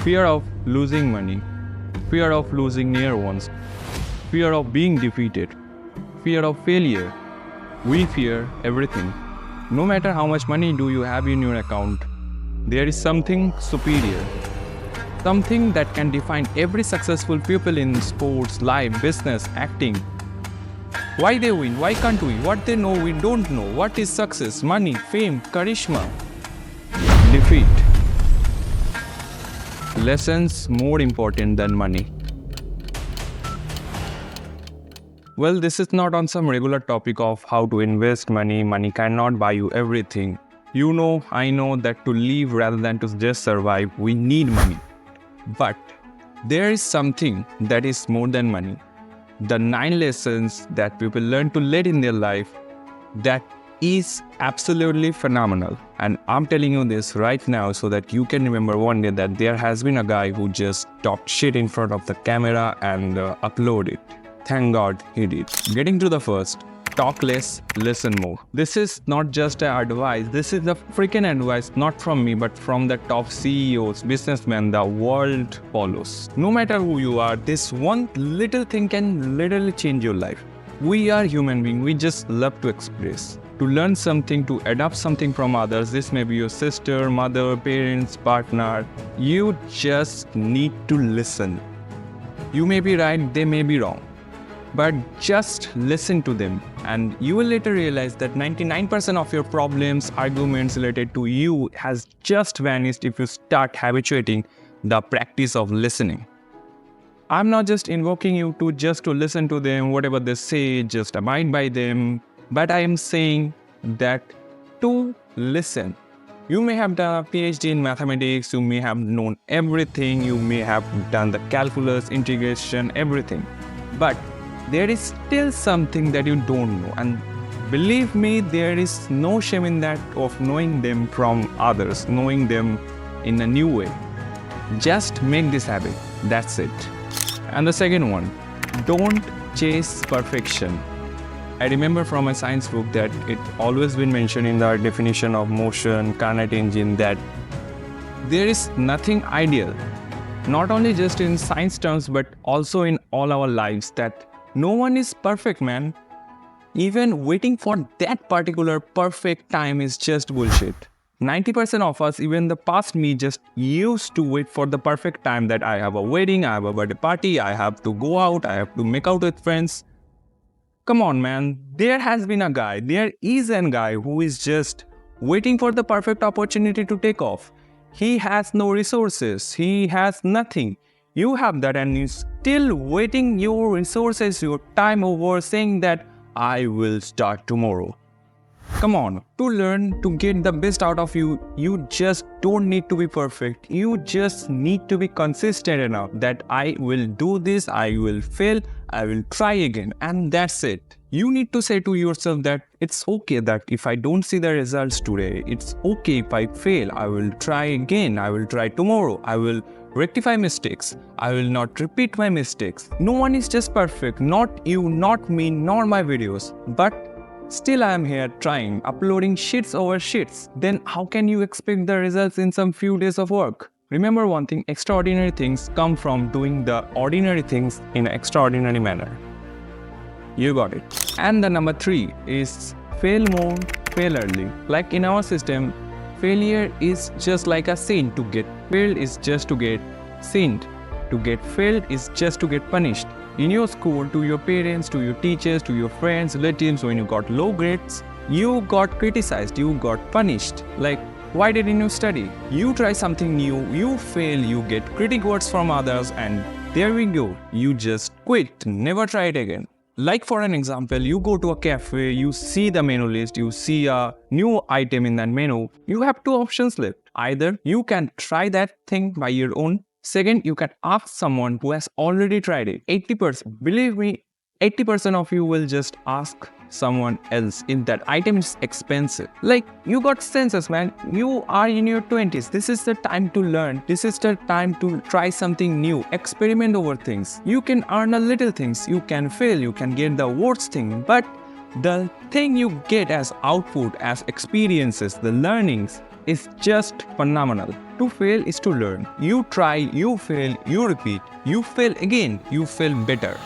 Fear of losing money, fear of losing near ones, fear of being defeated, fear of failure. We fear everything. No matter how much money do you have in your account, there is something superior. Something that can define every successful people in sports, life, business, acting. Why they win, why can't we, what they know we don't know, what is success, money, fame, charisma, defeat. Lessons more important than money. Well, this is not on some regular topic of how to invest money. Money cannot buy you everything. You know, I know that to live rather than to just survive, we need money. But there is something that is more than money. The 9 lessons that people learn to lead in their life, that is absolutely phenomenal. And I'm telling you this right now so that you can remember one day that there has been a guy who just talked shit in front of the camera and uploaded it. Thank God he did. Getting to the first. Talk less, listen more. This is not just an advice. This is the freaking advice, not from me, but from the top CEOs, businessmen the world follows. No matter who you are, this one little thing can literally change your life. We are human beings. We just love to express, to learn something, to adopt something from others. This may be your sister, mother, parents, partner. You just need to listen. You may be right, they may be wrong. But just listen to them and you will later realize that 99% of your problems, arguments related to you has just vanished if you start habituating the practice of listening. I'm not just invoking you to listen to them, whatever they say, just abide by them. But I am saying that to listen. You may have done a PhD in mathematics, you may have known everything, you may have done the calculus, integration, everything. But there is still something that you don't know, and believe me, there is no shame in that of knowing them from others, knowing them in a new way. Just make this habit, that's it. And the second one, don't chase perfection. I remember from a science book that it always been mentioned in the definition of motion, Carnot engine, that there is nothing ideal, not only just in science terms, but also in all our lives, that no one is perfect, man. Even waiting for that particular perfect time is just bullshit. 90% of us, even the past me, just used to wait for the perfect time that I have a wedding, I have a birthday party, I have to go out, I have to make out with friends. Come on, man. There has been a guy, there is a guy who is just waiting for the perfect opportunity to take off. He has no resources, he has nothing. You have that and you're still waiting your resources, your time over, saying that I will start tomorrow. Come on, to learn, to get the best out of you, you just don't need to be perfect. You just need to be consistent enough that I will do this, I will fail, I will try again, and that's it. You need to say to yourself that it's okay that if I don't see the results today, it's okay if I fail, I will try again, I will try tomorrow, I will rectify mistakes. I will not repeat my mistakes. No one is just perfect, not you, not me, nor my videos. But still I am here trying, uploading shits over shits. Then how can you expect the results in some few days of work? Remember one thing, extraordinary things come from doing the ordinary things in an extraordinary manner. You got it. And the number 3 is fail more, fail early. Like in our system, failure is just like a sin. To get failed is just to get sinned. To get failed is just to get punished. In your school, to your parents, to your teachers, to your friends, relatives, when you got low grades, you got criticized, you got punished. Like, why didn't you study? You try something new, you fail, you get critic words from others, and there we go. You just quit, never try it again. Like for an example, you go to a cafe, you see the menu list, you see a new item in that menu. You have 2 options left. Either you can try that thing by your own. Second, you can ask someone who has already tried it. 80%, believe me, 80% of you will just ask someone else if that item is expensive. Like, you got senses, man. You are in your 20s. This is the time to learn. This is the time to try something new. Experiment over things. You can earn a little things. You can fail. You can get the worst thing. But the thing you get as output, as experiences, the learnings, is just phenomenal. To fail is to learn. You try, you fail, you repeat. You fail again, you fail better.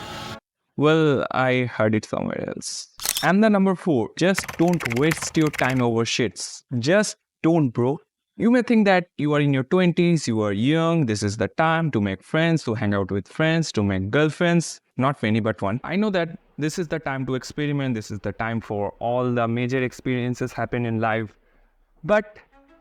Well, I heard it somewhere else. And the number 4, just don't waste your time over shits. Just don't, bro. You may think that you are in your 20s, you are young, this is the time to make friends, to hang out with friends, to make girlfriends. Not many, but one. I know that this is the time to experiment, this is the time for all the major experiences happen in life. But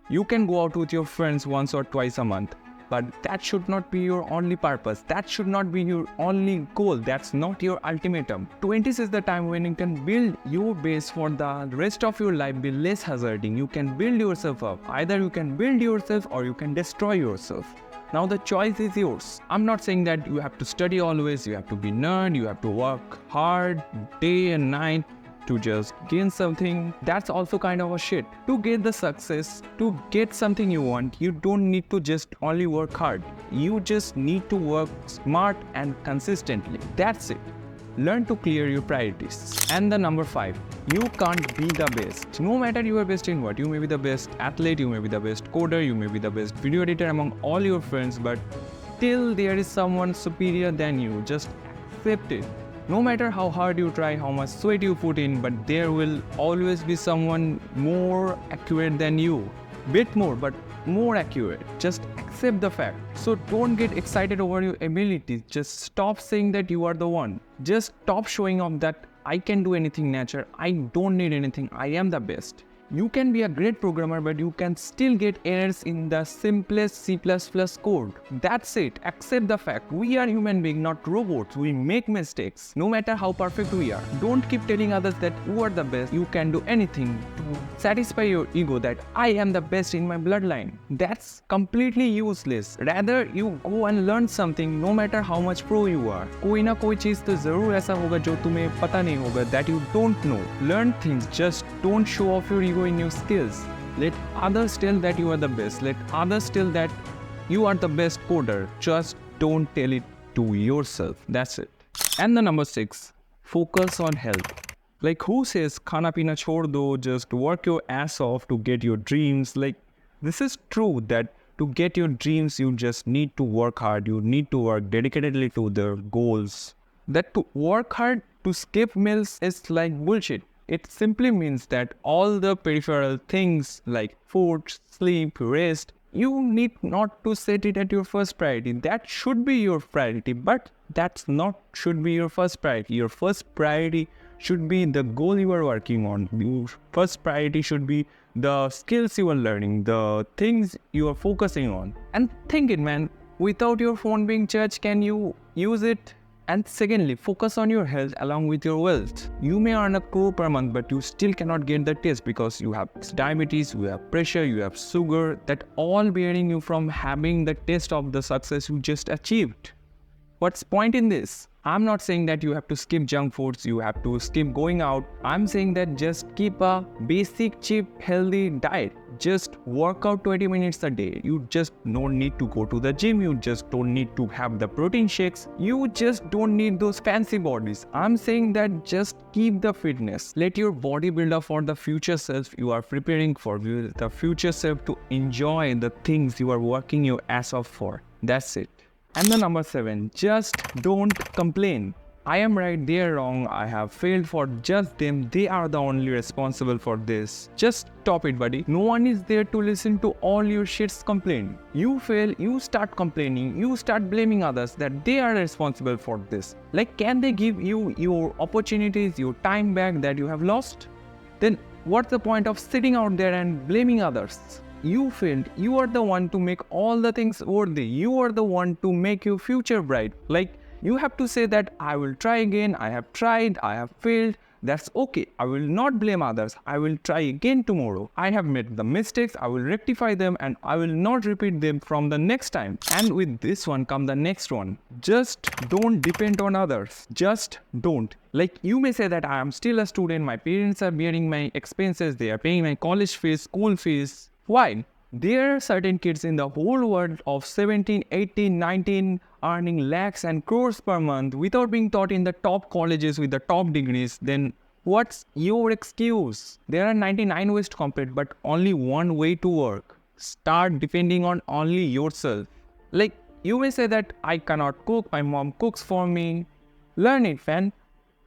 you can go out with your friends once or twice a month. But that should not be your only purpose. That should not be your only goal. That's not your ultimatum. 20s is the time when you can build your base for the rest of your life, be less hazarding. You can build yourself up. Either you can build yourself or you can destroy yourself. Now the choice is yours. I'm not saying that you have to study always, you have to be nerd, you have to work hard day and night to just gain something. That's also kind of a shit. To get the success, to get something you want, you don't need to just only work hard. You just need to work smart and consistently. That's it. Learn to clear your priorities. And the number 5, you can't be the best. No matter you are best in what, you may be the best athlete, you may be the best coder, you may be the best video editor among all your friends, but till there is someone superior than you, just accept it. No matter how hard you try, how much sweat you put in, but there will always be someone more accurate than you. Bit more, but more accurate. Just accept the fact. So don't get excited over your abilities. Just stop saying that you are the one. Just stop showing off that I can do anything natural. I don't need anything. I am the best. You can be a great programmer, but you can still get errors in the simplest C++ code. That's it. Accept the fact. We are human beings, not robots. We make mistakes, no matter how perfect we are. Don't keep telling others that you are the best. You can do anything to satisfy your ego that I am the best in my bloodline. That's completely useless. Rather, you go and learn something, no matter how much pro you are. कोई ना कोई चीज तो जरूर ऐसा होगा जो तुम्हें पता नहीं होगा, that you don't know. Learn things. Just don't show off your ego in your skills. Let others tell that you are the best. Let others tell that you are the best coder. Just don't tell it to yourself. That's it. And the number 6, focus on health. Like, who says khana pina chhod do, just work your ass off to get your dreams? Like, this is true that to get your dreams, you just need to work hard. You need to work dedicatedly to the goals. That to work hard, to skip meals is like bullshit. It simply means that all the peripheral things like food, sleep, rest, you need not to set it at your first priority. That should be your priority, but that's not should be your first priority. Your first priority should be the goal you are working on. Your first priority should be the skills you are learning, the things you are focusing on. And think it, man, without your phone being charged, can you use it? And secondly, focus on your health along with your wealth. You may earn a crore per month, but you still cannot get the taste because you have diabetes, you have pressure, you have sugar, that all bearing you from having the taste of the success you just achieved. What's point in this? I'm not saying that you have to skip junk foods, you have to skip going out. I'm saying that just keep a basic, cheap, healthy diet. Just work out 20 minutes a day. You just don't need to go to the gym. You just don't need to have the protein shakes. You just don't need those fancy bodies. I'm saying that just keep the fitness. Let your body build up for the future self you are preparing for. The future self to enjoy the things you are working your ass off for. That's it. And the number 7, just don't complain. I am right, they are wrong, I have failed for just them, they are the only responsible for this. Just stop it, buddy. No one is there to listen to all your shit's complaint. You fail, you start complaining, you start blaming others that they are responsible for this. Like, can they give you your opportunities, your time back that you have lost? Then what's the point of sitting out there and blaming others? You failed. You are the one to make all the things worthy. You are the one to make your future bright. Like, you have to say that I will try again. I have tried. I have failed. That's okay. I will not blame others. I will try again tomorrow. I have made the mistakes. I will rectify them and I will not repeat them from the next time. And with this one come the next one. Just don't depend on others. Just don't. Like, you may say that I am still a student. My parents are bearing my expenses. They are paying my college fees, school fees. Why? There are certain kids in the whole world of 17, 18, 19 earning lakhs and crores per month without being taught in the top colleges with the top degrees. Then what's your excuse? There are 99 ways to complete, but only one way to work. Start depending on only yourself. Like, you may say that I cannot cook, my mom cooks for me. Learn it, man.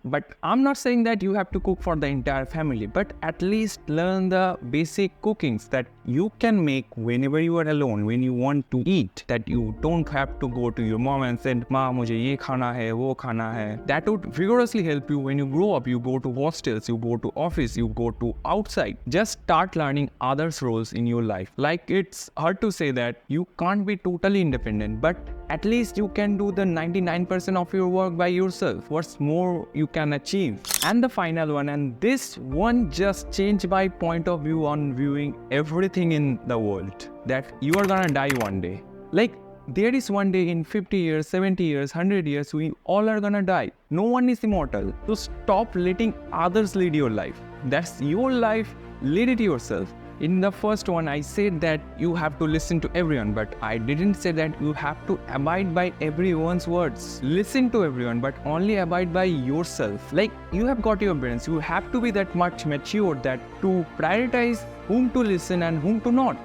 But I'm not saying that you have to cook for the entire family, but at least learn the basic cookings that you can make whenever you are alone, when you want to eat, that you don't have to go to your mom and say, Ma, mujhe ye khana hai, wo khana hai. That would vigorously help you when you grow up. You go to hostels, you go to office, you go to outside. Just start learning others' roles in your life. Like, it's hard to say that you can't be totally independent, but at least you can do the 99% of your work by yourself. What's more you can achieve? And the final one, and this one just changed my point of view on viewing everything in the world, that you are gonna die one day. Like, there is one day in 50 years, 70 years, 100 years, we all are gonna die. No one is immortal. So stop letting others lead your life. That's your life, lead it yourself. In the first one, I said that you have to listen to everyone, but I didn't say that you have to abide by everyone's words. Listen to everyone, but only abide by yourself. Like, you have got your brains, you have to be that much mature that to prioritize whom to listen and whom to not.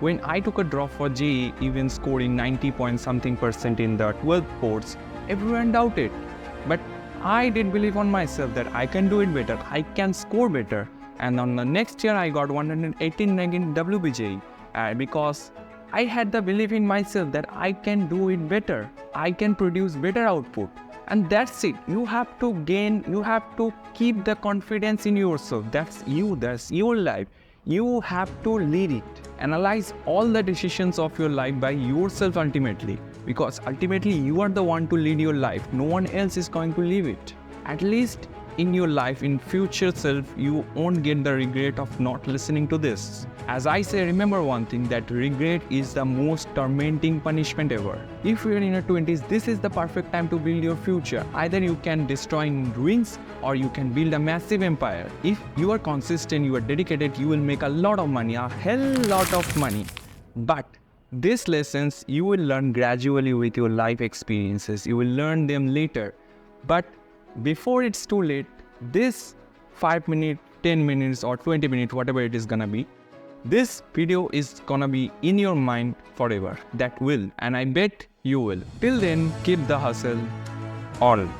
When I took a drop for JEE, even scoring 90 point something percent in the 12th boards, everyone doubted. But I did believe on myself that I can do it better, I can score better. And on the next year, I got 118 rank in WBJ because I had the belief in myself that I can do it better. I can produce better output. And that's it. You have to gain, you have to keep the confidence in yourself. That's you, that's your life. You have to lead it. Analyze all the decisions of your life by yourself ultimately. Because ultimately, you are the one to lead your life. No one else is going to lead it. At least in your life, in future self, you won't get the regret of not listening to this. As I say, remember one thing, that regret is the most tormenting punishment ever. If you're in your 20s, this is the perfect time to build your future. Either you can destroy in ruins or you can build a massive empire. If you are consistent, you are dedicated, you will make a lot of money, a hell lot of money. But these lessons you will learn gradually with your life experiences. You will learn them later. But before it's too late, this 5 minutes, 10 minutes or 20 minutes, whatever it is gonna be, this video is gonna be in your mind forever. That will, and I bet you will. Till then, keep the hustle on.